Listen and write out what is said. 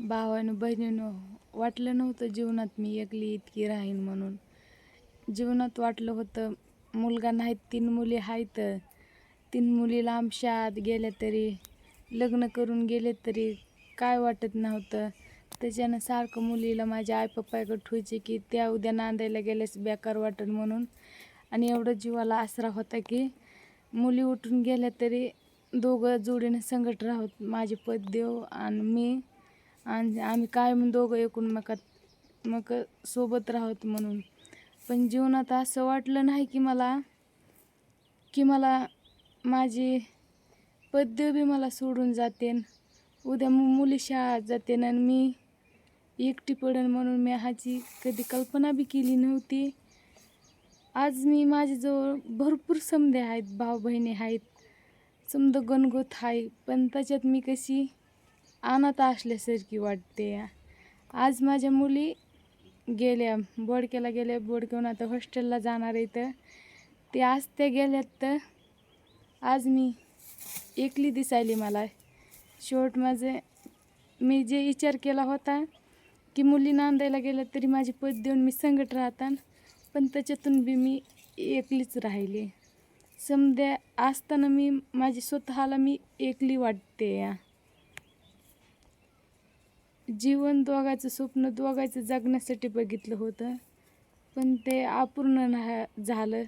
भावानं बहिणीनं वाटलं नव्हतं जीवनात मी एकली इतकी राहीन म्हणून. जीवनात वाटलं होतं मुलगा नाहीत, 3 मुली आहेत. 3 मुली लांब शाळेत गेल्या तरी, लग्न करून गेले तरी काय वाटत नव्हतं. त्याच्यानं सारखं मुलीला माझ्या आई-पप्पाकडे ठेवायचे की त्या उद्या नांदायला गेल्यास बेकार वाटेल म्हणून. आणि एवढं जीवाला आसरा होता की मुली उठून गेल्या तरी दोघं जोडीनं संगत राहोत, माझे पतिदेव आणि मी. आणि आम्ही कायम दोघं एकमेकात मग सोबत राहोत म्हणून. पण जीवनात असं वाटलं नाही की मला माझी पतिदेव बी मला सोडून जातेन. उद्या मुली शाळेत जातेन आणि मी एकटी पडेन म्हणून मी ह्याची कधी कल्पना बी केली नव्हती. आज मी माझ्याजवळ भरपूर समधे आहेत, भाऊ बहिणी आहेत, समधं गणगोत आहे. पण त्याच्यात मी कशी अनाथ असल्यासारखी वाटते. आज माझ्या मुली गेल्या बोडक्याला गेल्या, बोडक्याहून आता हॉस्टेलला जाणार आहे. तर ते आज त्या गेल्यात तर आज मी एकली दिसायली मला. शेवट मी जे विचार केला होता की मुली नांदायला गेल्या तरी माझे पद देऊन मी संगत राहतान, पण त्याच्यातून बी मी एकलीच राहिली. समध्या असताना मी माझी स्वतःला मी एकली वाटते. जीवन दोघांचं स्वप्न दोघांचं जगण्यासाठी बघितलं होतं, पण ते अपूर्ण झालं.